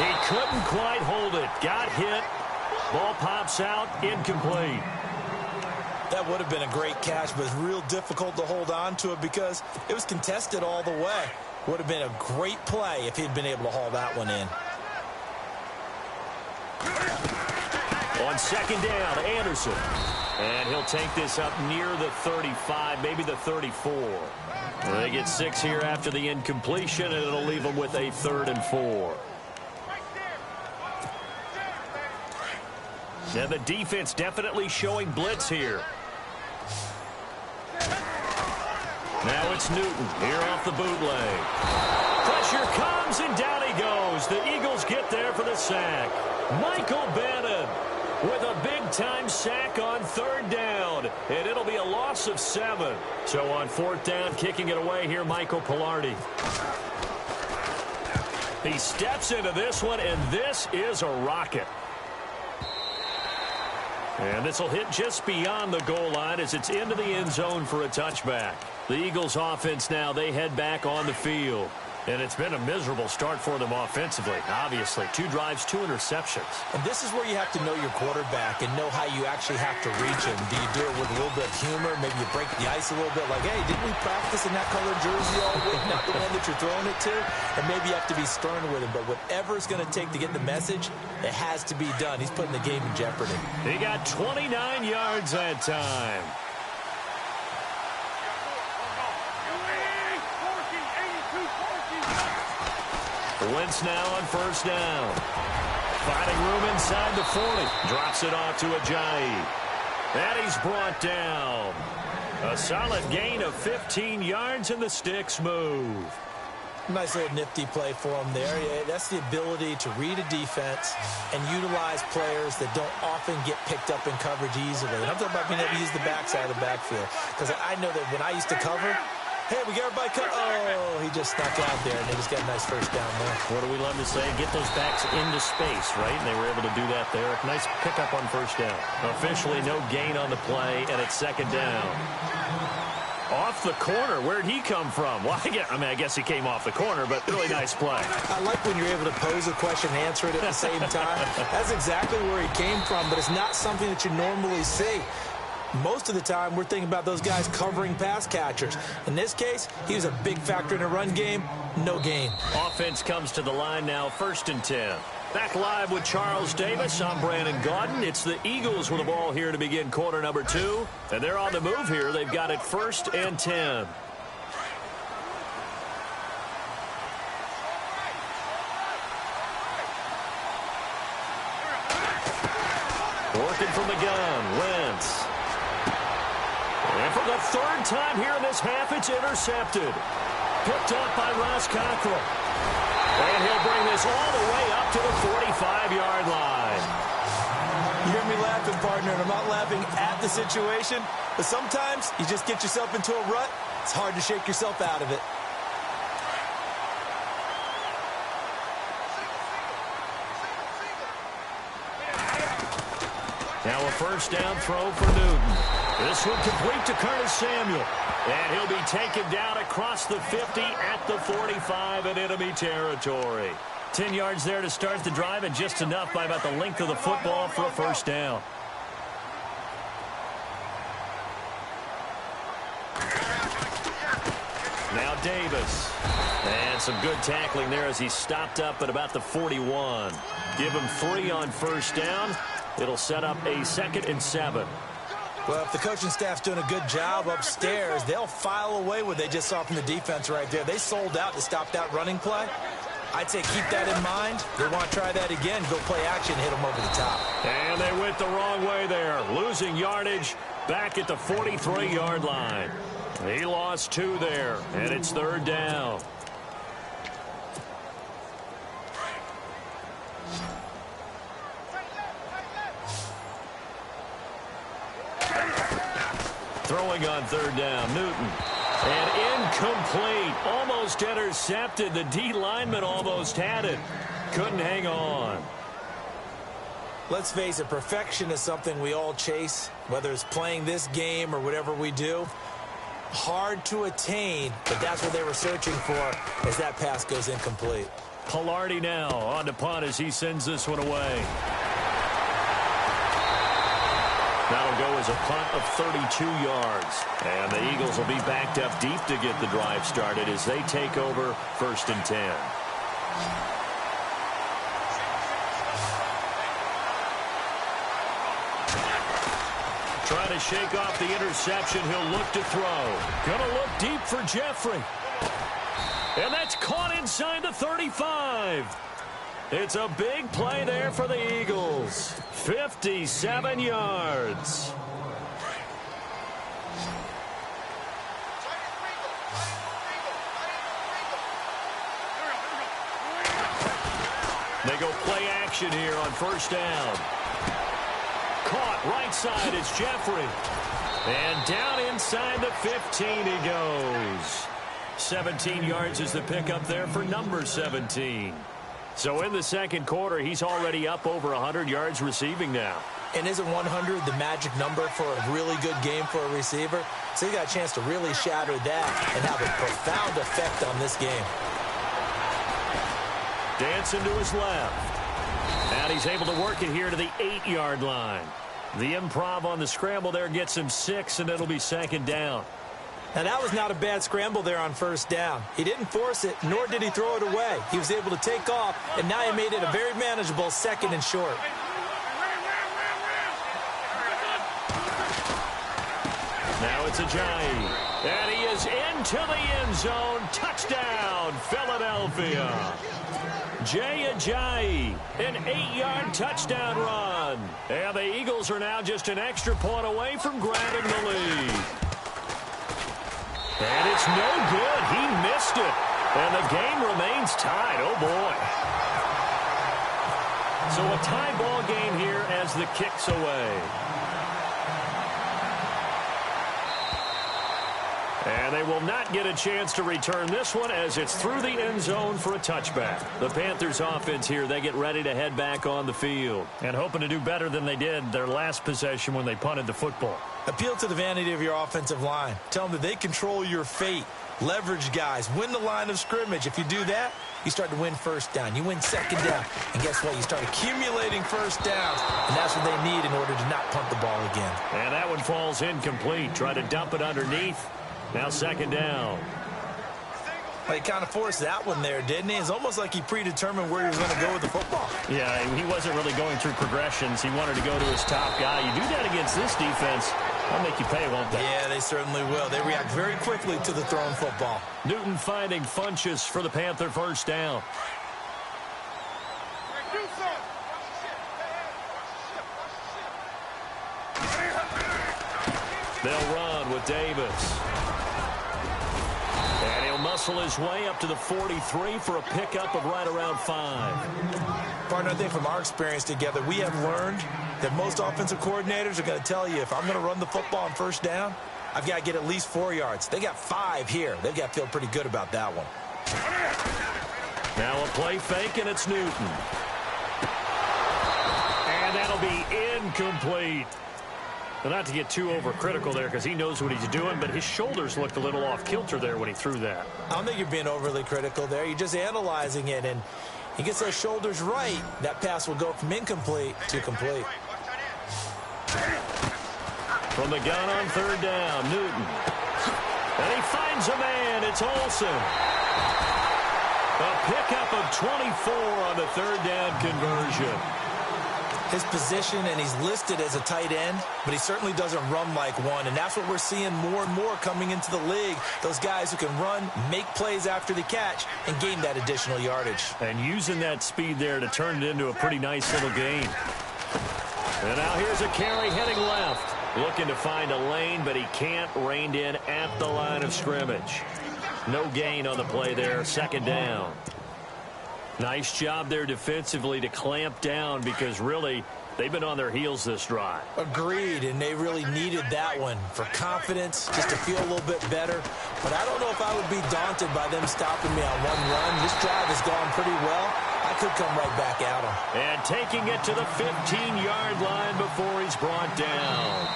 He couldn't quite hold it. Got hit. Ball pops out. Incomplete. That would have been a great catch, but it's real difficult to hold on to it because it was contested all the way. Would have been a great play if he'd been able to haul that one in. On second down, Anderson. And he'll take this up near the 35, maybe the 34. They get 6 here after the incompletion, and it'll leave them with a 3rd and 4. Now the defense definitely showing blitz here. Now it's Newton here off the bootleg. Pressure comes, and down he goes. The Eagles get there for the sack. Michael Bannon with a big-time sack on 3rd down, and it'll be a loss of 7. So on 4th down, kicking it away here, Michael Pilardi. He steps into this one, and this is a rocket. And this will hit just beyond the goal line as it's into the end zone for a touchback. The Eagles offense now, they head back on the field. And it's been a miserable start for them offensively, obviously. 2 drives, 2 interceptions. And this is where you have to know your quarterback and know how you actually have to reach him. Do you do it with a little bit of humor? Maybe you break the ice a little bit like, hey, didn't we practice in that colored jersey all week? Not the one that you're throwing it to? And maybe you have to be stern with him. But whatever it's going to take to get the message, it has to be done. He's putting the game in jeopardy. He got 29 yards that time. Wentz now on 1st down. Finding room inside the 40. Drops it off to Ajayi. And he's brought down. A solid gain of 15 yards, and the sticks move. Nice little nifty play for him there. Yeah, that's the ability to read a defense and utilize players that don't often get picked up in coverage easily. And I'm talking about being able to use the backside of the backfield. Because I know that when I used to cover, hey, we got everybody cut. Oh, he just snuck out there, and they just got a nice 1st down there. What do we love to say? Get those backs into space, right? And they were able to do that there. Nice pickup on 1st down. Officially no gain on the play, and it's 2nd down. Off the corner. Where'd he come from? Well, I guess he came off the corner, but really nice play. I like when you're able to pose a question and answer it at the same time. That's exactly where he came from, but it's not something that you normally see. Most of the time, we're thinking about those guys covering pass catchers. In this case, he was a big factor in the run game. No gain. Offense comes to the line now, 1st and 10. Back live with Charles Davis. I'm Brandon Gaudin. It's the Eagles with the ball here to begin quarter number 2. And they're on the move here. They've got it 1st and 10. Working from the gun, Wentz. And for the 3rd time here in this half, it's intercepted. Picked up by Ross Cockrell. And he'll bring this all the way up to the 45-yard line. You hear me laughing, partner, and I'm not laughing at the situation, but sometimes you just get yourself into a rut. It's hard to shake yourself out of it. Now a 1st down throw for Newton. This one complete to Curtis Samuel. And he'll be taken down across the 50 at the 45 in enemy territory. 10 yards there to start the drive, and just enough by about the length of the football for a 1st down. Now Davis. And some good tackling there as he stopped up at about the 41. Give him 3 on 1st down. It'll set up a 2nd and 7. Well, if the coaching staff's doing a good job upstairs, they'll file away what they just saw from the defense right there. They sold out to stop that running play. I'd say keep that in mind. They want to try that again, go play action, hit them over the top. And they went the wrong way there, losing yardage back at the 43-yard line. He lost 2 there, and it's 3rd down. Throwing on 3rd down, Newton. And incomplete. Almost intercepted. The D lineman almost had it. Couldn't hang on. Let's face it, perfection is something we all chase, whether it's playing this game or whatever we do. Hard to attain, but that's what they were searching for as that pass goes incomplete. Pilardi now on to punt as he sends this one away. That'll go as a punt of 32 yards. And the Eagles will be backed up deep to get the drive started as they take over 1st and 10. Trying to shake off the interception. He'll look to throw. Gonna look deep for Jeffrey. And that's caught inside the 35. It's a big play there for the Eagles. 57 yards. They go play action here on 1st down. Caught right side is Jeffrey. And down inside the 15 he goes. 17 yards is the pickup there for number 17. So in the 2nd quarter, he's already up over 100 yards receiving now. And isn't 100 the magic number for a really good game for a receiver? So he got a chance to really shatter that and have a profound effect on this game. Dancing to his left. And he's able to work it here to the 8-yard line. The improv on the scramble there gets him 6, and it'll be 2nd down. Now, that was not a bad scramble there on 1st down. He didn't force it, nor did he throw it away. He was able to take off, and now he made it a very manageable 2nd and short. Now it's Ajayi. And he is into the end zone. Touchdown, Philadelphia. Jay Ajayi, an 8-yard touchdown run. And the Eagles are now just an extra point away from grabbing the lead. And it's no good. He missed it. And the game remains tied. Oh, boy. So a tie ball game here as the kick's away. And they will not get a chance to return this one as it's through the end zone for a touchback. The Panthers offense here, they get ready to head back on the field. And hoping to do better than they did their last possession when they punted the football. Appeal to the vanity of your offensive line. Tell them that they control your fate. Leverage guys. Win the line of scrimmage. If you do that, you start to win 1st down. You win 2nd down. And guess what? You start accumulating 1st downs. And that's what they need in order to not punt the ball again. And that one falls incomplete. Try to dump it underneath. Now 2nd down. Well, he kind of forced that one there, didn't he? It's almost like he predetermined where he was going to go with the football. Yeah, he wasn't really going through progressions. He wanted to go to his top guy. You do that against this defense, they'll make you pay, won't they? Yeah, they certainly will. They react very quickly to the thrown football. Newton finding Funchess for the Panther 1st down. They'll run with Davis. And he'll muscle his way up to the 43 for a pickup of right around 5. Partner, I think from our experience together, we have learned that most offensive coordinators are going to tell you, if I'm going to run the football on 1st down, I've got to get at least 4 yards. They got 5 here. They've got to feel pretty good about that one. Now a play fake, and it's Newton. And that'll be incomplete. Well, not to get too overcritical there because he knows what he's doing, but his shoulders looked a little off kilter there when he threw that. I don't think you're being overly critical there. You're just analyzing it, and he gets those shoulders right. That pass will go from incomplete to complete. From the gun on 3rd down, Newton. And he finds a man. It's Olsen. A pickup of 24 on the 3rd down conversion. His position, and he's listed as a tight end, but he certainly doesn't run like one, and that's what we're seeing more and more coming into the league. Those guys who can run, make plays after the catch, and gain that additional yardage. And using that speed there to turn it into a pretty nice little gain. And now here's a carry heading left. Looking to find a lane, but he can't. Reined in at the line of scrimmage. No gain on the play there. 2nd down. Nice job there defensively to clamp down because really they've been on their heels this drive. Agreed, and they really needed that one for confidence, just to feel a little bit better. But I don't know if I would be daunted by them stopping me on one run. This drive has gone pretty well. I could come right back at him. And taking it to the 15-yard line before he's brought down.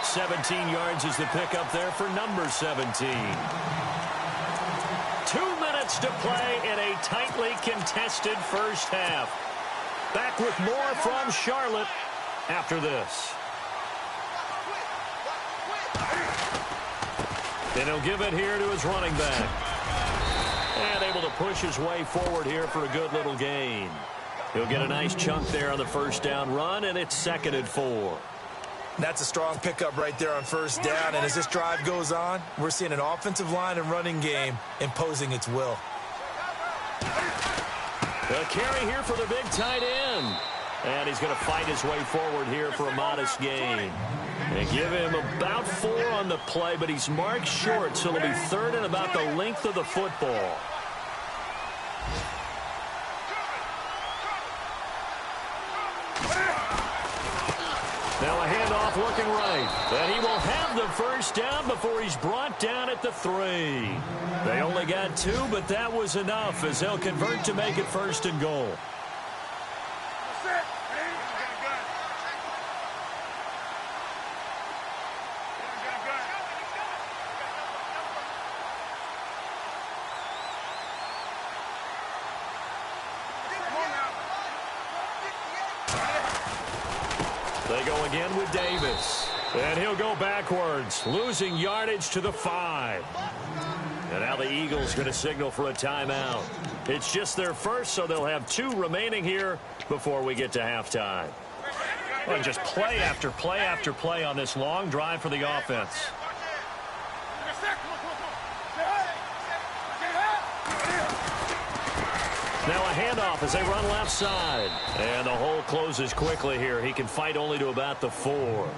17 yards is the pickup there for number 17. 2 minutes minutes to play in a tightly contested first half. Back with more from Charlotte after this. And he'll give it here to his running back. And able to push his way forward here for a good little gain. He'll get a nice chunk there on the first down run, and it's 2nd and 4. That's a strong pickup right there on first down. And as this drive goes on, we're seeing an offensive line and running game imposing its will. A carry here for the big tight end. And he's going to fight his way forward here for a modest gain. They give him about 4 on the play, but he's marked short, so it'll be 3rd and about the length of the football. Now a handoff looking right. And he will have the first down before he's brought down at the 3. They only got 2, but that was enough as they'll convert to make it 1st and goal. They go again with Davis. And he'll go backwards, losing yardage to the 5. And now the Eagles going to signal for a timeout. It's just their first, so they'll have 2 remaining here before we get to halftime. Well, just play after play after play on this long drive for the offense. Now a handoff as they run left side. And the hole closes quickly here. He can fight only to about the 4.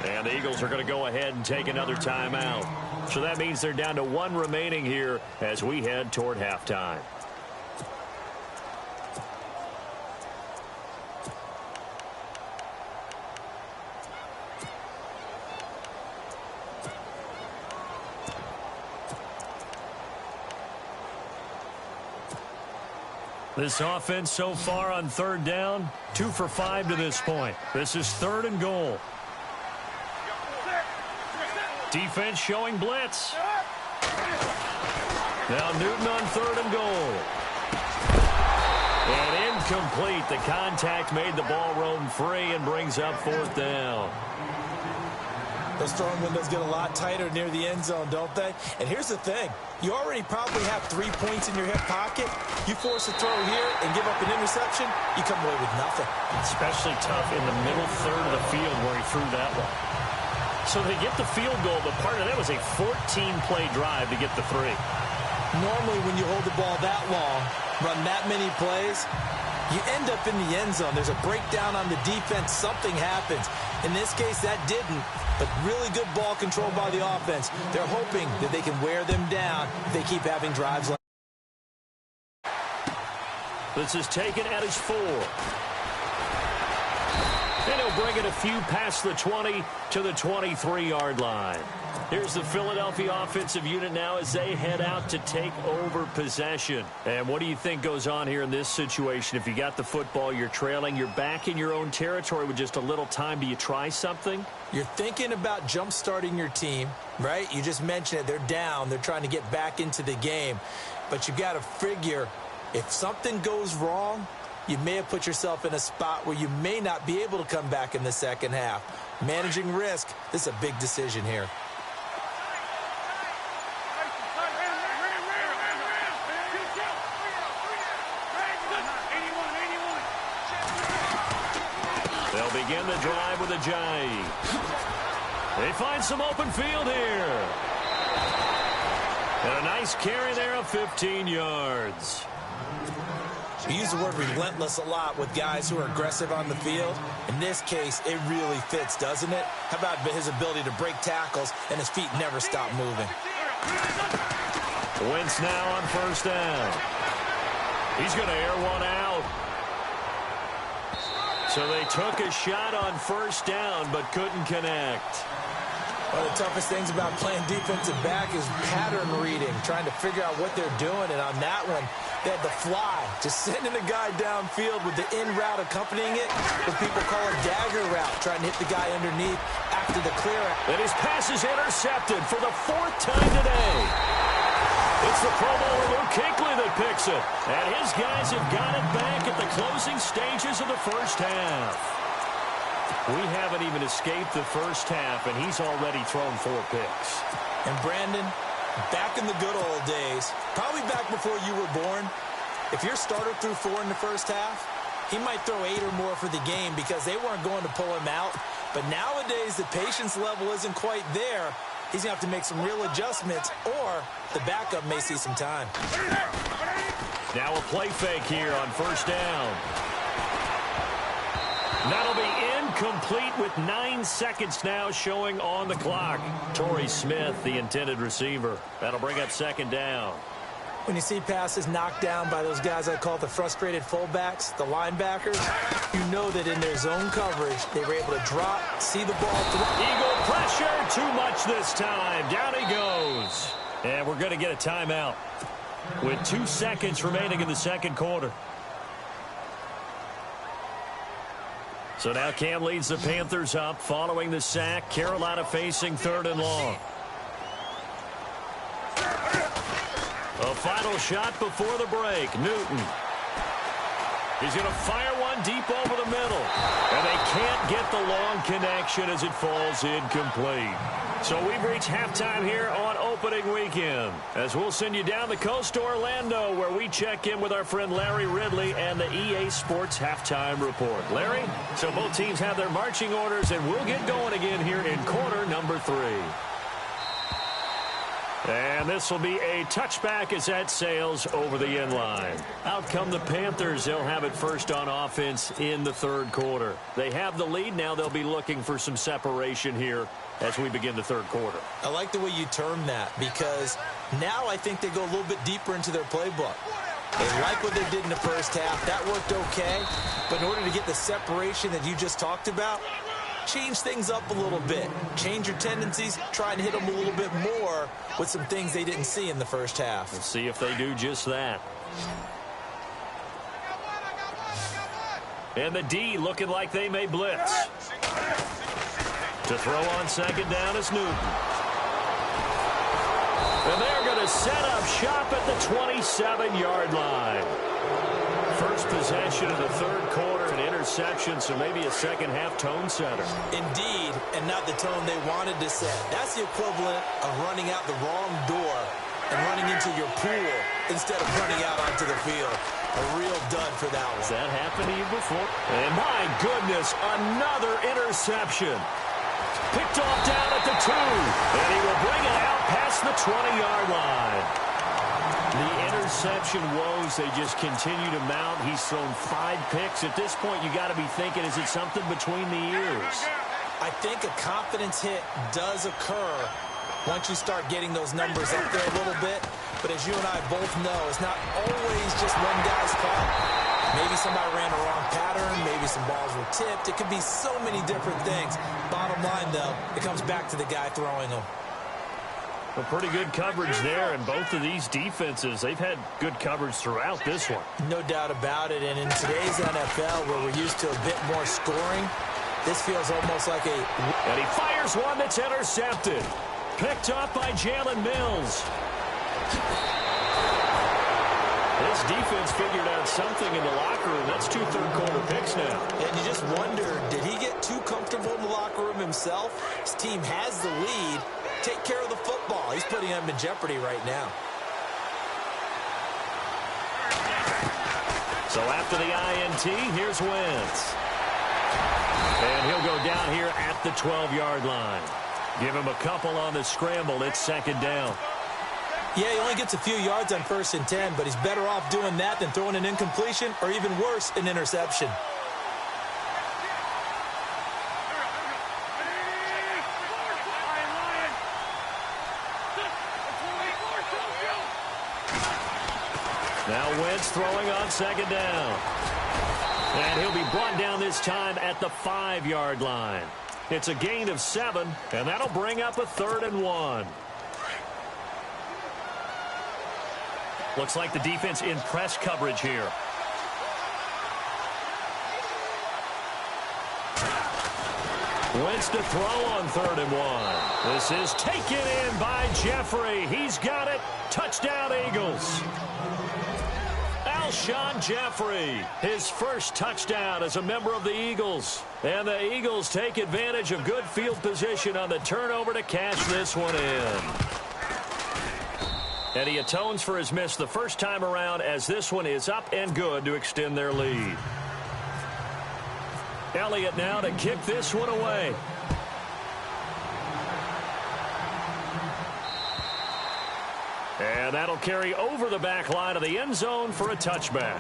And the Eagles are going to go ahead and take another timeout. So that means they're down to 1 remaining here as we head toward halftime. This offense so far on 3rd down, 2 for 5 to this point. This is 3rd and goal. Defense showing blitz. Now Newton on 3rd and goal. And incomplete. The contact made the ball roam free and brings up 4th down. Those throwing windows get a lot tighter near the end zone, don't they? And here's the thing. You already probably have 3 points in your hip pocket. You force a throw here and give up an interception, you come away with nothing. Especially tough in the middle 3rd of the field where he threw that one. So they get the field goal, but part of that was a 14-play drive to get the 3. Normally when you hold the ball that long, run that many plays, you end up in the end zone. There's a breakdown on the defense. Something happens. In this case, that didn't. But really good ball control by the offense. They're hoping that they can wear them down if they keep having drives like this is taken at his 4. And he'll bring it a few past the 20 to the 23-yard line. Here's the Philadelphia offensive unit now as they head out to take over possession. And what do you think goes on here in this situation? If you got the football, you're trailing, you're back in your own territory with just a little time. Do you try something? You're thinking about jump-starting your team, right? You just mentioned it. They're down. They're trying to get back into the game. But you got to figure if something goes wrong, you may have put yourself in a spot where you may not be able to come back in the second half. Managing risk, this is a big decision here. They'll begin the drive with a Jai. They find some open field here. And a nice carry there of 15 yards. We use the word relentless a lot with guys who are aggressive on the field. In this case, it really fits, doesn't it? How about his ability to break tackles and his feet never stop moving? Wentz now on 1st down. He's going to air one out. So they took a shot on 1st down but couldn't connect. One of the toughest things about playing defensive back is pattern reading, trying to figure out what they're doing. And on that one, they had the fly, just sending a guy downfield with the in route accompanying it, what people call a dagger route, trying to hit the guy underneath after the clear out. And his pass is intercepted for the 4th time today. It's the Pro Bowler Luke Kuechly that picks it. And his guys have got it back at the closing stages of the first half. We haven't even escaped the first half, and he's already thrown 4 picks. And Brandon, back in the good old days, probably back before you were born, if your starter threw 4 in the first half, he might throw 8 or more for the game because they weren't going to pull him out. But nowadays, the patience level isn't quite there. He's going to have to make some real adjustments, or the backup may see some time. Now a play fake here on first down. That'll be incomplete with 9 seconds now showing on the clock. Torrey Smith, the intended receiver. That'll bring up second down. When you see passes knocked down by those guys I call the frustrated fullbacks, the linebackers, you know that in their zone coverage, they were able to drop, see the ball through. Eagle pressure, too much this time. Down he goes. And we're going to get a timeout with 2 seconds remaining in the second quarter. So now Cam leads the Panthers up following the sack. Carolina facing 3rd and long. A final shot before the break. Newton. He's going to fire one deep over the middle. And they can't get the long connection as it falls incomplete. So we've reached halftime here on opening weekend, as we'll send you down the coast to Orlando, where we check in with our friend Larry Ridley and the EA Sports Halftime Report. Larry, so both teams have their marching orders, and we'll get going again here in quarter number 3. And this will be a touchback as that sails over the end line. Out come the Panthers. They'll have it first on offense in the 3rd quarter. They have the lead. Now they'll be looking for some separation here as we begin the 3rd quarter. I like the way you term that, because now I think they go a little bit deeper into their playbook. They like what they did in the first half. That worked okay. But in order to get the separation that you just talked about, change things up a little bit. Change your tendencies. Try and hit them a little bit more with some things they didn't see in the first half. We'll see if they do just that. And the D looking like they may blitz. To throw on second down is Newton. And they're going to set up shop at the 27-yard line. First possession of the 3rd quarter, an interception, so maybe a second-half tone setter. Indeed, and not the tone they wanted to set. That's the equivalent of running out the wrong door and running into your pool instead of running out onto the field. A real dud for that one. Has that happened to you before? And my goodness, another interception. Picked off down at the 2, and he will bring it out past the 20-yard line. The interception woes, they just continue to mount. He's thrown 5 picks. At this point, you got to be thinking, is it something between the ears? I think a confidence hit does occur once you start getting those numbers up there a little bit. But as you and I both know, it's not always just one guy's fault. Maybe somebody ran a wrong pattern. Maybe some balls were tipped. It could be so many different things. Bottom line, though, it comes back to the guy throwing them. Well, pretty good coverage there, and both of these defenses, they've had good coverage throughout this one. No doubt about it, and in today's NFL, where we're used to a bit more scoring, this feels almost like a... And he fires one that's intercepted. Picked up by Jalen Mills. This defense figured out something in the locker room. That's 2 third-quarter picks now. And you just wonder, did he get too comfortable in the locker room himself? His team has the lead. Take care of the football. He's putting them in jeopardy right now. So after the INT, here's Wentz. And he'll go down here at the 12-yard line. Give him a couple on the scramble. It's second down. Yeah, he only gets a few yards on 1st and 10, but he's better off doing that than throwing an incompletion or even worse, an interception. Now Wentz throwing on second down. And he'll be brought down this time at the 5-yard line. It's a gain of 7, and that'll bring up a 3rd and 1. Looks like the defense in press coverage here. Wentz to throw on 3rd and 1. This is taken in by Jeffrey. He's got it. Touchdown, Eagles. Alshon Jeffrey, his first touchdown as a member of the Eagles. And the Eagles take advantage of good field position on the turnover to cash this one in. And he atones for his miss the first time around as this one is up and good to extend their lead. Elliott now to kick this one away. And that'll carry over the back line of the end zone for a touchback.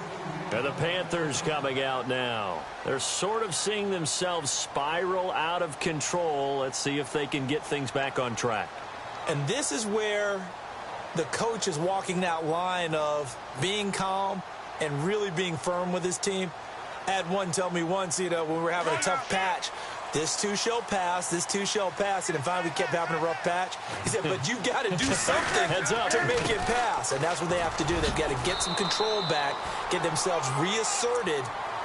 And the Panthers coming out now. They're sort of seeing themselves spiral out of control. Let's see if they can get things back on track. And this is where the coach is walking that line of being calm and really being firm with his team. I had one tell me once, when we were having a tough patch, this too shall pass, this too shall pass. And finally we kept having a rough patch. He said, but you've got to do something to make it pass. And that's what they have to do. They've got to get some control back, get themselves reasserted,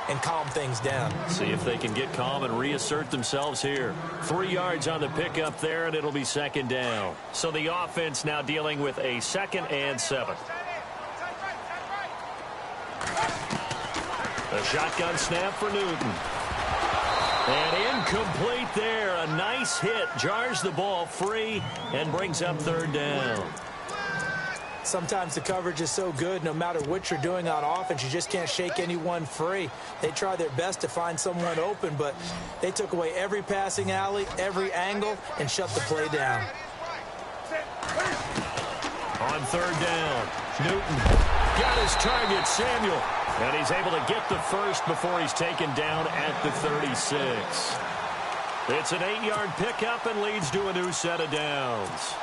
and calm things down. See if they can get calm and reassert themselves here. 3 yards on the pickup there, and it'll be 2nd down. So the offense now dealing with a 2nd and 7. A shotgun snap for Newton. And incomplete there. A nice hit. Jars the ball free and brings up 3rd down. Sometimes the coverage is so good, no matter what you're doing on offense, you just can't shake anyone free. They try their best to find someone open, but they took away every passing alley, every angle, and shut the play down. On 3rd down, Newton got his target, Samuel. And he's able to get the first before he's taken down at the 36. It's an 8-yard pickup and leads to a new set of downs.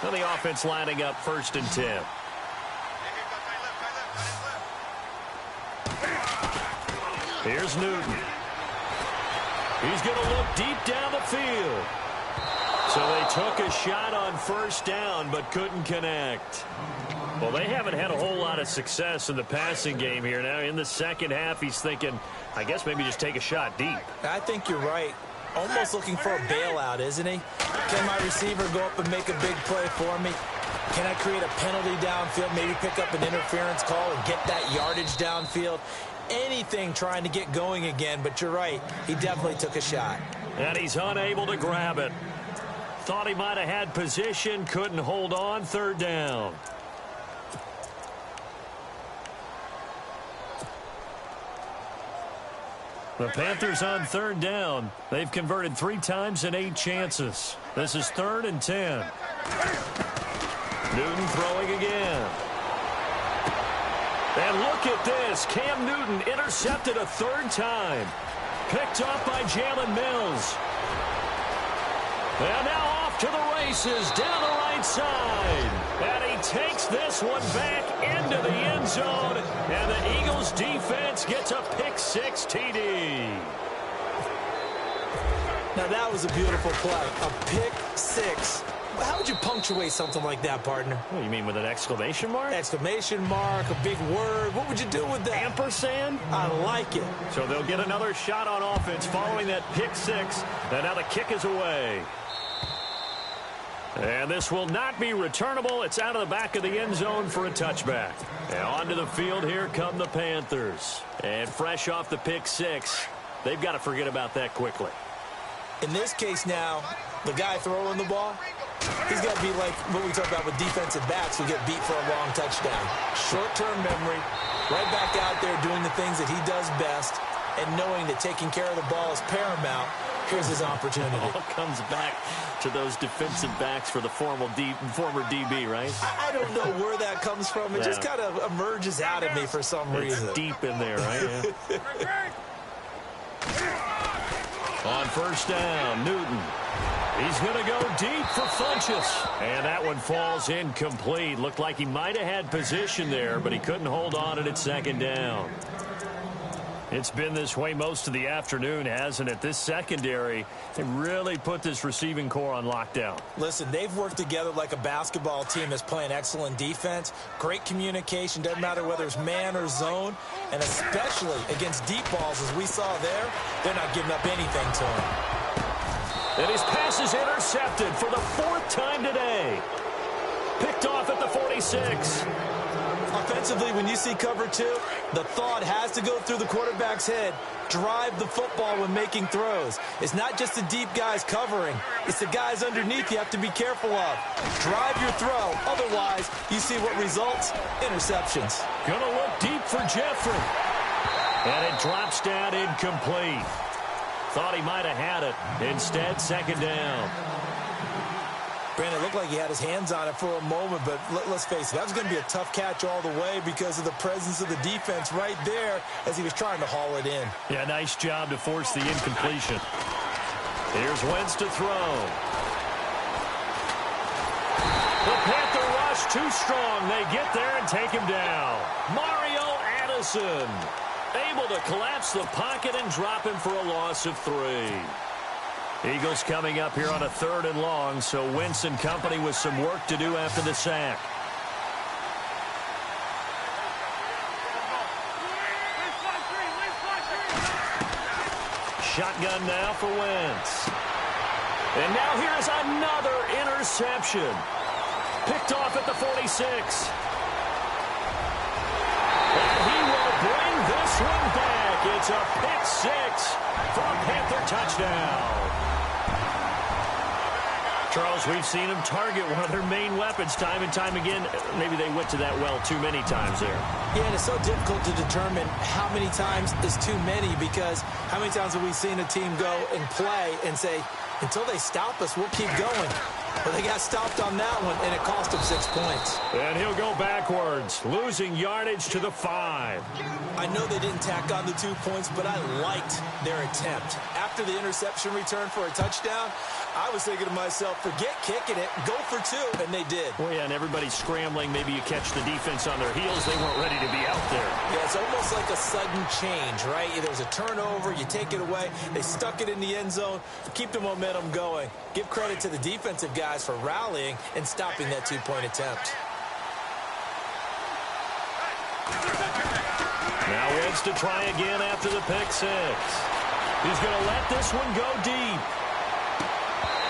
Now the offense lining up 1st and 10. Here's Newton. He's going to look deep down the field. So they took a shot on 1st down but couldn't connect. Well, they haven't had a whole lot of success in the passing game here. Now in the second half, he's thinking, I guess maybe just take a shot deep. I think you're right. Almost looking for a bailout, isn't he? Can my receiver go up and make a big play for me? Can I create a penalty downfield, maybe pick up an interference call and get that yardage downfield? Anything trying to get going again, but you're right. He definitely took a shot. And he's unable to grab it. Thought he might have had position, couldn't hold on, 3rd down. The Panthers on 3rd down. They've converted 3 times in 8 chances. This is 3rd and 10. Newton throwing again. And look at this. Cam Newton intercepted a 3rd time. Picked off by Jalen Mills. And now off to the races down the right side. And he takes this one back into the end zone. And the Eagles defense gets a pick-6 TD. Now that was a beautiful play. A pick-6. How would you punctuate something like that, partner? What, you mean with an exclamation mark? Exclamation mark, a big word. What would you do with that? Ampersand? I like it. So they'll get another shot on offense following that pick-6. And now the kick is away. And this will not be returnable. It's out of the back of the end zone for a touchback. And onto the field, here come the Panthers. And fresh off the pick-6, they've got to forget about that quickly. In this case now, the guy throwing the ball, he's got to be like what we talk about with defensive backs who get beat for a long touchdown. Short-term memory, right back out there doing the things that he does best, and knowing that taking care of the ball is paramount. Here's his opportunity. It all comes back to those defensive backs for the former DB, right? I don't know where that comes from. It just kind of emerges out of me for some reason. It's deep in there, right? Yeah. On 1st down, Newton. He's going to go deep for Funchess. And that one falls incomplete. Looked like he might have had position there, but he couldn't hold on it at 2nd down. It's been this way most of the afternoon, hasn't it? This secondary, they really put this receiving core on lockdown. Listen, they've worked together like a basketball team that's playing excellent defense. Great communication, doesn't matter whether it's man or zone. And especially against deep balls, as we saw there, they're not giving up anything to him. And his pass is intercepted for the 4th time today. Picked off at the 46. Offensively, when you see cover 2, the thought has to go through the quarterback's head. Drive the football when making throws. It's not just the deep guys covering. It's the guys underneath you have to be careful of. Drive your throw. Otherwise, you see what results? Interceptions. Gonna look deep for Jeffrey. And it drops down incomplete. Thought he might have had it. Instead, 2nd down. Brandon, it looked like he had his hands on it for a moment, but let's face it, that was going to be a tough catch all the way because of the presence of the defense right there as he was trying to haul it in. Yeah, nice job to force the incompletion. Here's Wentz to throw. The Panther rush too strong. They get there and take him down. Mario Addison able to collapse the pocket and drop him for a loss of 3. Eagles coming up here on a 3rd and long, so Wentz and company with some work to do after the sack. Shotgun now for Wentz. And now here's another interception. Picked off at the 46. And he will bring this one back. It's a pick 6 for a Panther touchdown. Charles, we've seen him target one of their main weapons time and time again. Maybe they went to that well too many times there. Yeah, and it's so difficult to determine how many times is too many because how many times have we seen a team go and play and say, until they stop us, we'll keep going. But they got stopped on that one, and it cost them 6 points. And he'll go backwards, losing yardage to the 5. I know they didn't tack on the 2 points, but I liked their attempt. After the interception return for a touchdown, I was thinking to myself, forget kicking it, go for 2, and they did. Well, yeah, and everybody's scrambling. Maybe you catch the defense on their heels. They weren't ready to be out there. Yeah, it's almost like a sudden change, right? There's a turnover, you take it away, they stuck it in the end zone, keep the momentum going. Give credit to the defensive guys for rallying and stopping that 2-point attempt. Now Wentz to try again after the pick 6. He's going to let this one go deep.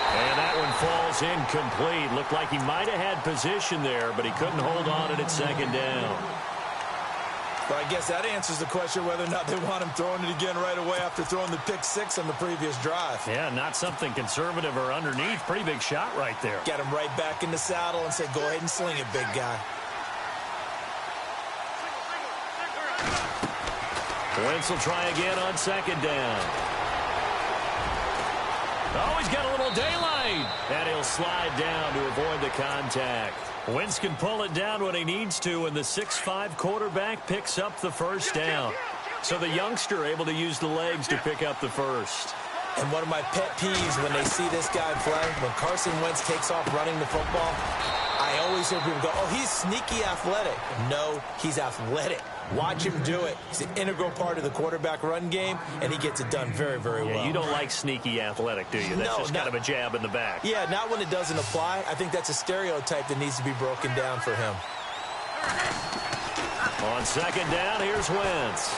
And that one falls incomplete. Looked like he might have had position there, but he couldn't hold on it at 2nd down. Well, I guess that answers the question whether or not they want him throwing it again right away after throwing the pick 6 on the previous drive. Yeah, not something conservative or underneath. Pretty big shot right there. Get him right back in the saddle and say, go ahead and sling it, big guy. Wentz will try again on 2nd down. Oh, he's got a little daylight. And he'll slide down to avoid the contact. Wentz can pull it down when he needs to, and the 6'5" quarterback picks up the 1st down. So the youngster able to use the legs to pick up the 1st. And one of my pet peeves when they see this guy play, when Carson Wentz takes off running the football, I always hear people go, oh, he's sneaky athletic. No, he's athletic. Watch him do it. He's an integral part of the quarterback run game, and he gets it done very, very well. You don't like sneaky athletic, do you? That's just kind of a jab in the back. Yeah, not when it doesn't apply. I think that's a stereotype that needs to be broken down for him. On 2nd down, here's Wentz.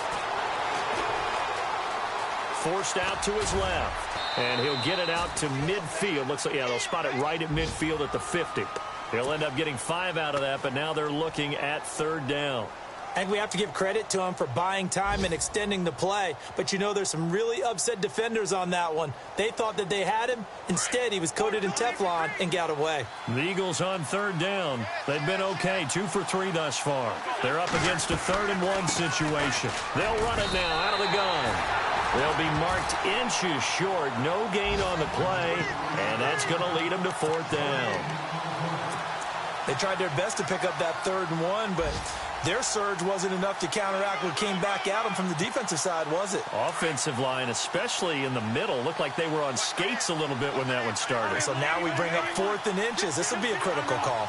Forced out to his left. And he'll get it out to midfield. Looks like, yeah, they'll spot it right at midfield at the 50. He'll end up getting 5 out of that, but now they're looking at 3rd down. And we have to give credit to him for buying time and extending the play. But, you know, there's some really upset defenders on that one. They thought that they had him. Instead, he was coated in Teflon and got away. The Eagles on 3rd down. They've been okay, 2 for 3 thus far. They're up against a 3rd and 1 situation. They'll run it now out of the gun. They'll be marked inches short. No gain on the play, and that's going to lead them to 4th down. They tried their best to pick up that 3rd and 1, but their surge wasn't enough to counteract what came back at them from the defensive side, was it? Offensive line, especially in the middle, looked like they were on skates a little bit when that one started. So now we bring up 4th and inches. This will be a critical call.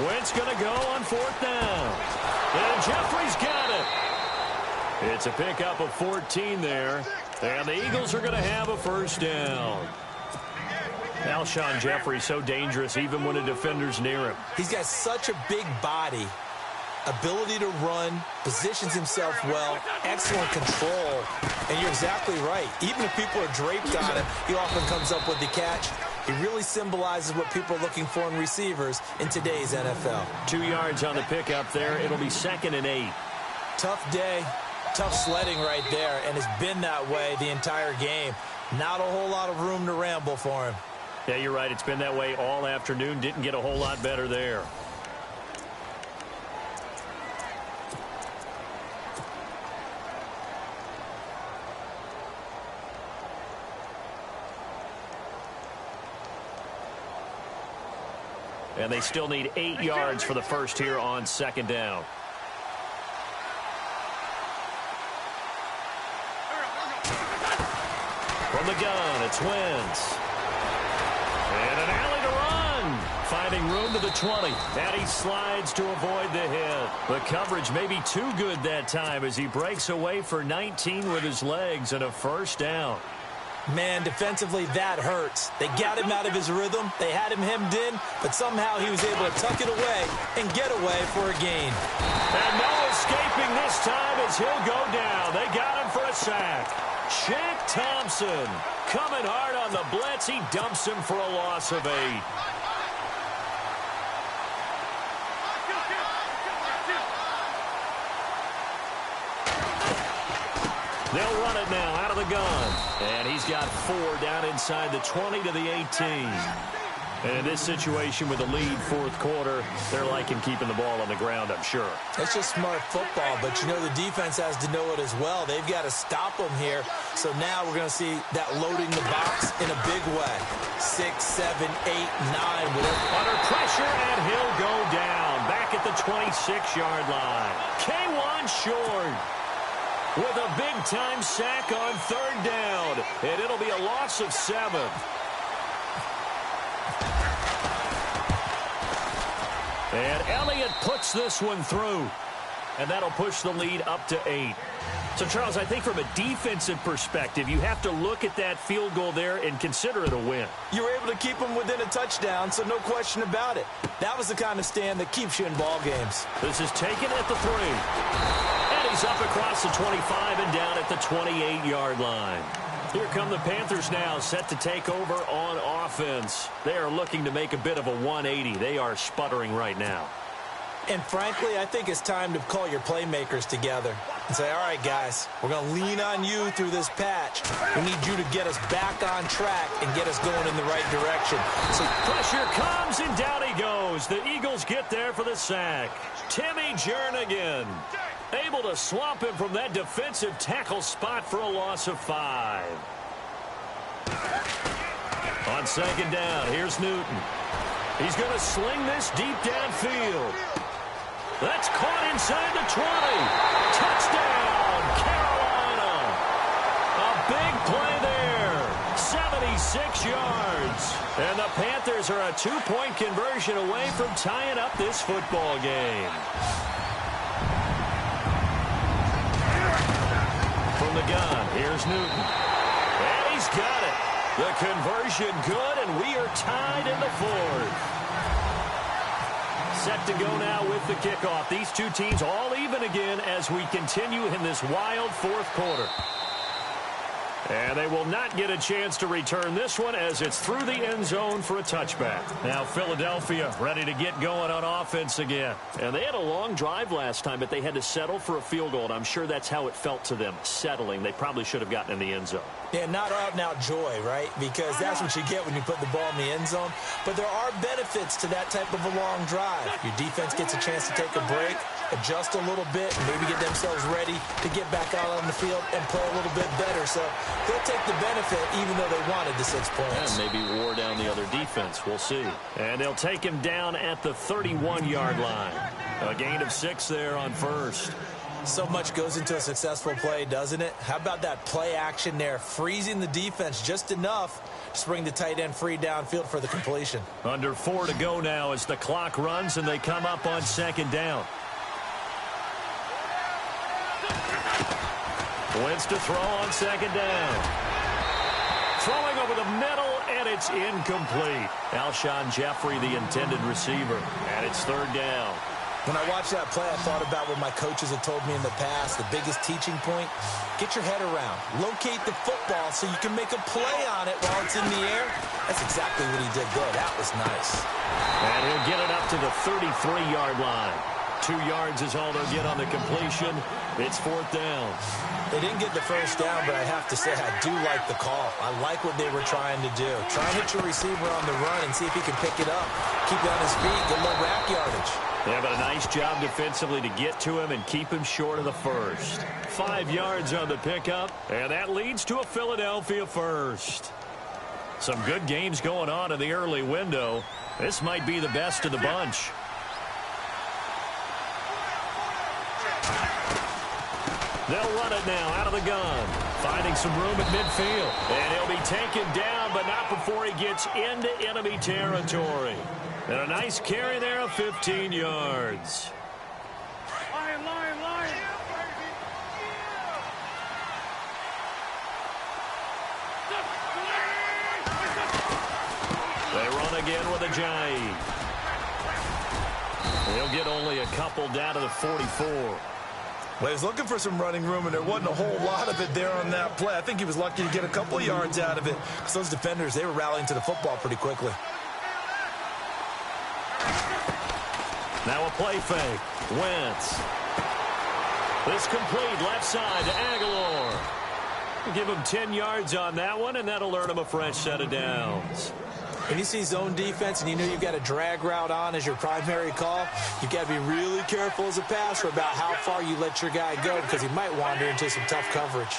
Wentz going to go on 4th down. And Jeffrey's got it. It's a pickup of 14 there. And the Eagles are going to have a first down. Alshon Jeffrey so dangerous even when a defender's near him. He's got such a big body, ability to run, positions himself well, excellent control. And you're exactly right. Even if people are draped on him, he often comes up with the catch. He really symbolizes what people are looking for in receivers in today's NFL. 2 yards on the pickup there. It'll be 2nd and 8. Tough day, tough sledding right there, and it's been that way the entire game. Not a whole lot of room to ramble for him. Yeah, you're right. It's been that way all afternoon. Didn't get a whole lot better there. And they still need 8 yards for the first here on 2nd down. From the gun, it's Wentz. And an alley to run. Finding room to the 20. And he slides to avoid the hit. The coverage may be too good that time as he breaks away for 19 with his legs and a first down. Man, defensively, that hurts. They got him out of his rhythm. They had him hemmed in, but somehow he was able to tuck it away and get away for a gain. And no escaping this time as he'll go down. They got him for a sack. Shaq Thompson coming hard on the blitz. He dumps him for a loss of 8. They'll run it now out of the gun. And he's got 4 down inside the 20 to the 18. And in this situation with the lead 4th quarter, they're liking keeping the ball on the ground, I'm sure. It's just smart football, but you know the defense has to know it as well. They've got to stop them here. So now we're going to see that loading the box in a big way. 6, 7, 8, 9. Under pressure, and he'll go down. Back at the 26-yard line. K1 short. With a big-time sack on 3rd down. And it'll be a loss of 7. And Elliott puts this one through. And that'll push the lead up to 8. So, Charles, I think from a defensive perspective, you have to look at that field goal there and consider it a win. You were able to keep them within a touchdown, so no question about it. That was the kind of stand that keeps you in ball games. This is taken at the 3. And he's up across the 25 and down at the 28-yard line. Here come the Panthers now, set to take over on offense. They are looking to make a bit of a 180. They are sputtering right now. And frankly, I think it's time to call your playmakers together and say, all right, guys, we're going to lean on you through this patch. We need you to get us back on track and get us going in the right direction. So pressure comes, and down he goes. The Eagles get there for the sack. Timmy Jernigan able to swamp him from that defensive tackle spot for a loss of 5. On 2nd down, here's Newton. He's going to sling this deep downfield. That's caught inside the 20. Touchdown, Carolina. A big play there. 76 yards. And the Panthers are a 2-point conversion away from tying up this football game. From the gun, here's Newton. And he's got it. The conversion good, and we are tied in the 4th. Set to go now with the kickoff. These two teams all even again as we continue in this wild 4th quarter. And they will not get a chance to return this one as it's through the end zone for a touchback. Now Philadelphia ready to get going on offense again. And they had a long drive last time, but they had to settle for a field goal. And I'm sure that's how it felt to them, settling. They probably should have gotten in the end zone. Yeah, not out-and-out joy, right? Because that's what you get when you put the ball in the end zone. But there are benefits to that type of a long drive. Your defense gets a chance to take a break, adjust a little bit, and maybe get themselves ready to get back out on the field and play a little bit better. So they'll take the benefit even though they wanted the 6 points. And maybe wore down the other defense. We'll see. And they'll take him down at the 31-yard line. A gain of 6 there on 1st. So much goes into a successful play, doesn't it? How about that play action there, freezing the defense just enough to bring the tight end free downfield for the completion. Under 4 to go now as the clock runs and they come up on 2nd down. Wins to throw on second down. Throwing over the middle, and it's incomplete. Alshon Jeffrey, the intended receiver, and it's third down. When I watched that play, I thought about what my coaches had told me in the past. The biggest teaching point, get your head around. Locate the football so you can make a play on it while it's in the air. That's exactly what he did there. That was nice. And he'll get it up to the 33-yard line. 2 yards is all they'll get on the completion. It's fourth down. They didn't get the first down, but I have to say I do like the call. I like what they were trying to do. Try and hit your receiver on the run and see if he can pick it up. Keep it on his feet, get a little rack yardage. Yeah, but a nice job defensively to get to him and keep him short of the first. 5 yards on the pickup, and that leads to a Philadelphia first. Some good games going on in the early window. This might be the best of the bunch. They'll run it now out of the gun. Finding some room at midfield. And he'll be taken down, but not before he gets into enemy territory. And a nice carry there of 15 yards. Lion. They run again with Ajayi. They'll get only a couple down to the 44. Well, he was looking for some running room, and there wasn't a whole lot of it there on that play. I think he was lucky to get a couple of yards out of it, because those defenders, they were rallying to the football pretty quickly. Now a play fake. Wentz. This complete left side to Aguilar. Give him 10 yards on that one, and that'll earn him a fresh set of downs. When you see zone defense and you know you've got a drag route on as your primary call, you've got to be really careful as a passer about how far you let your guy go, because he might wander into some tough coverage.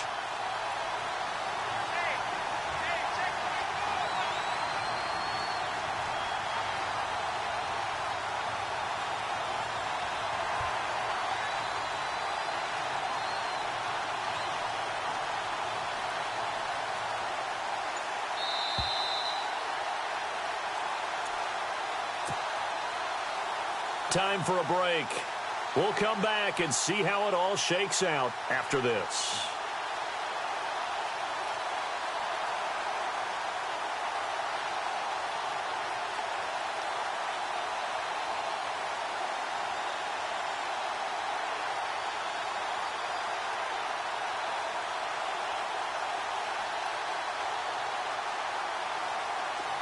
Time for a break. We'll come back and see how it all shakes out after this.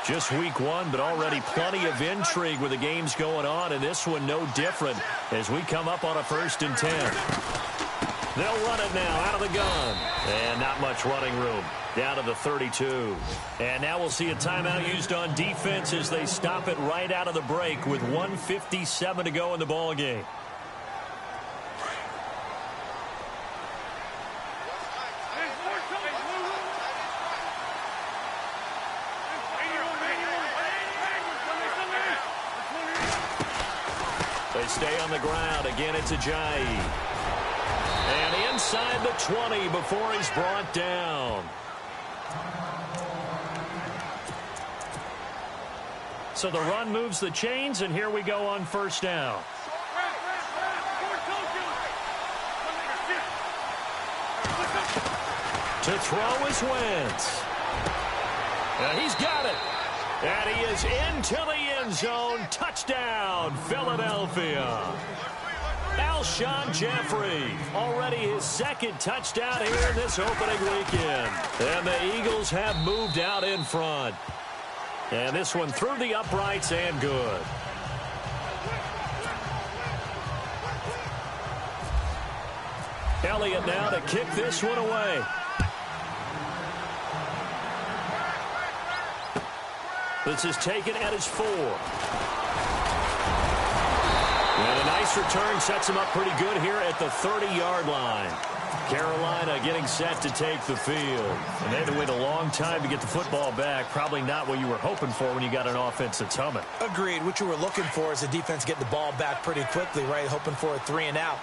Just week one, but already plenty of intrigue with the games going on, and this one no different as we come up on a 1st and 10. They'll run it now out of the gun, and not much running room. Down to the 32. And now we'll see a timeout used on defense as they stop it right out of the break with 1:57 to go in the ball game. They stay on the ground. Again, it's Ajayi. And inside the 20 before he's brought down. So the run moves the chains, and here we go on 1st down. To throw is Wentz. And he's got it. And he is into the end zone. Touchdown, Philadelphia. Alshon Jeffrey, already his 2nd touchdown here in this opening weekend. And the Eagles have moved out in front. And this one through the uprights and good. Elliott now to kick this one away. This is taken at his 4. And a nice return sets him up pretty good here at the 30-yard line. Carolina getting set to take the field. And they had to wait a long time to get the football back. Probably not what you were hoping for when you got an offense that's humming. Agreed. What you were looking for is the defense getting the ball back pretty quickly, right? Hoping for a 3 and out.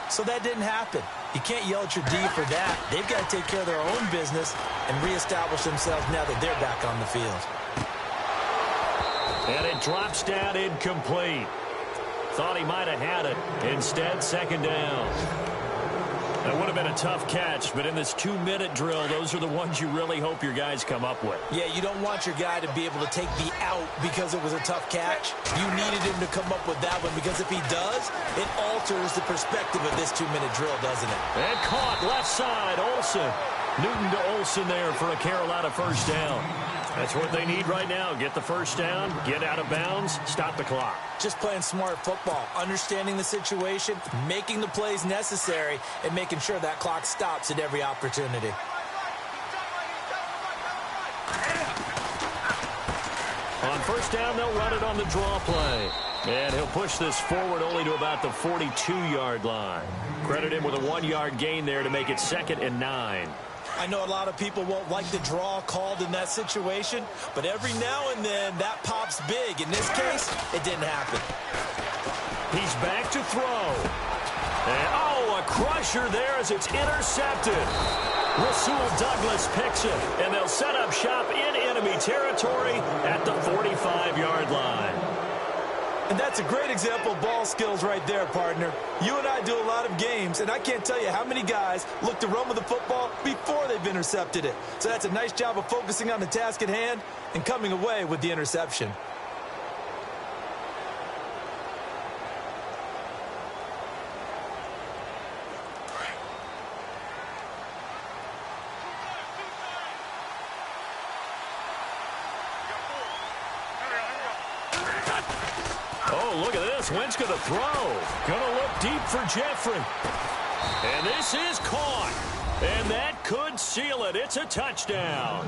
So that didn't happen. You can't yell at your D for that. They've got to take care of their own business and reestablish themselves now that they're back on the field. And it drops down incomplete. Thought he might have had it. Instead, 2nd down. That would have been a tough catch, but in this 2-minute drill, those are the ones you really hope your guys come up with. Yeah, you don't want your guy to be able to take the out because it was a tough catch. You needed him to come up with that one because if he does, it alters the perspective of this 2-minute drill, doesn't it? And caught left side, Olsen. Newton to Olsen there for a Carolina first down. That's what they need right now. Get the first down, get out of bounds, stop the clock. Just playing smart football, understanding the situation, making the plays necessary, and making sure that clock stops at every opportunity. On first down, they'll run it on the draw play. And he'll push this forward only to about the 42-yard line. Credit him with a 1-yard gain there to make it 2nd and 9. I know a lot of people won't like the draw called in that situation, but every now and then that pops big. In this case, it didn't happen. He's back to throw. And, a crusher there as it's intercepted. Rasul Douglas picks it, and they'll set up shop in enemy territory at the 45-yard line. And that's a great example of ball skills right there, partner. You and I do a lot of games, and I can't tell you how many guys look to run with the football before they've intercepted it. So that's a nice job of focusing on the task at hand and coming away with the interception. Oh, look at this. Wentz going to throw. Going to look deep for Jeffrey. And this is caught. And that could seal it. It's a touchdown.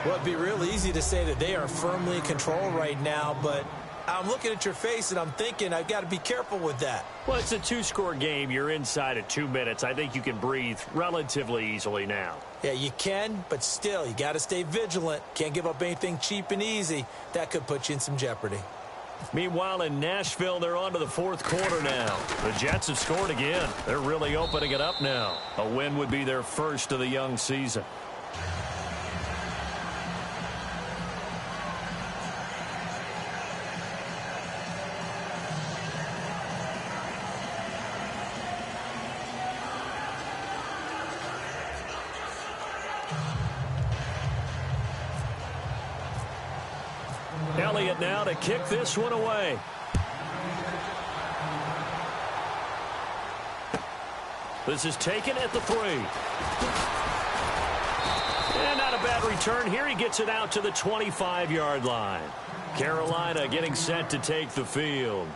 Well, it'd be real easy to say that they are firmly in control right now, but I'm looking at your face and I'm thinking I've got to be careful with that. Well, it's a 2-score game. You're inside of 2 minutes. I think you can breathe relatively easily now. Yeah, you can, but still, you got to stay vigilant. Can't give up anything cheap and easy. That could put you in some jeopardy. Meanwhile, in Nashville, they're on to the 4th quarter now. The Jets have scored again. They're really opening it up now. A win would be their first of the young season. Elliott now to kick this one away. This is taken at the 3. And not a bad return here. He gets it out to the 25-yard line. Carolina getting set to take the field.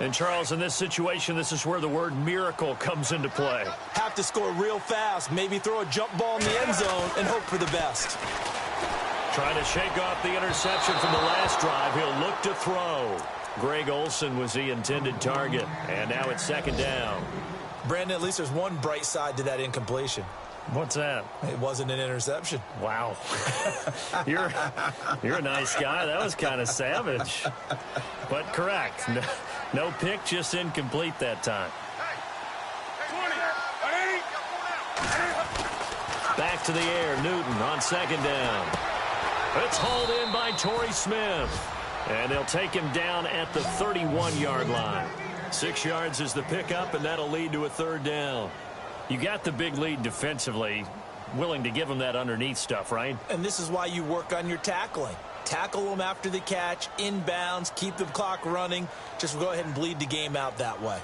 And, Charles, in this situation, this is where the word miracle comes into play. Have to score real fast, maybe throw a jump ball in the end zone and hope for the best. Trying to shake off the interception from the last drive. He'll look to throw. Greg Olsen was the intended target. And now it's 2nd down. Brandon, at least there's one bright side to that incompletion. What's that? It wasn't an interception. Wow. You're a nice guy. That was kind of savage. But correct. No pick, just incomplete that time. Back to the air. Newton on 2nd down. It's hauled in by Torrey Smith. And they'll take him down at the 31-yard line. 6 yards is the pickup, and that'll lead to a 3rd down. You got the big lead defensively. Willing to give them that underneath stuff, right? And this is why you work on your tackling. Tackle them after the catch, inbounds, keep the clock running. Just go ahead and bleed the game out that way.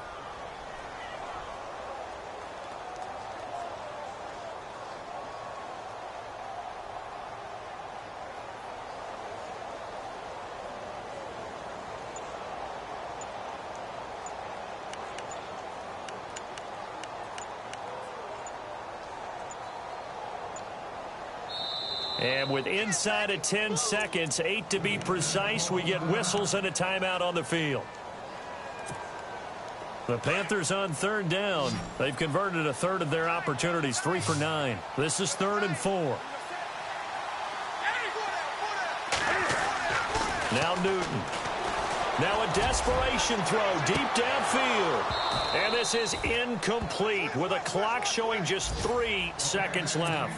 And with inside of 10 seconds, 8 to be precise, we get whistles and a timeout on the field. The Panthers on 3rd down. They've converted a third of their opportunities, 3 for 9. This is 3rd and 4. Now Newton. Now a desperation throw deep downfield. And this is incomplete with a clock showing just 3 seconds left.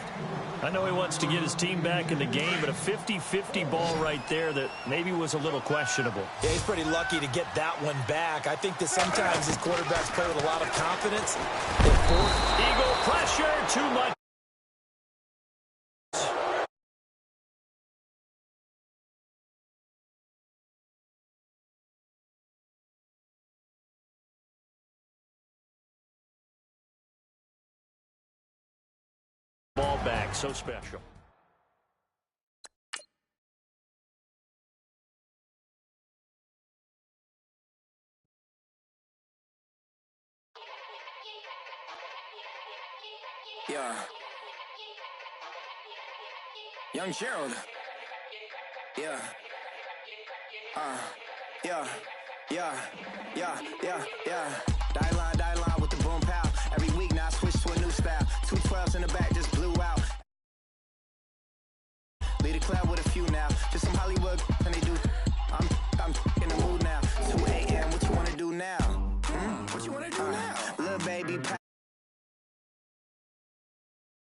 I know he wants to get his team back in the game, but a 50-50 ball right there that maybe was a little questionable. Yeah, he's pretty lucky to get that one back. I think that sometimes his quarterbacks play with a lot of confidence. Eagle pressure, too much. Ball back, so special. Yeah. Young Gerald. Yeah. Yeah. Die line with the boom pow. Every week now I switch to a new style. 212s in the back just blew out. Lead a club with a few now. Just some Hollywood and they do. I'm in the mood now. 2 a.m. What you wanna do now? What you wanna do?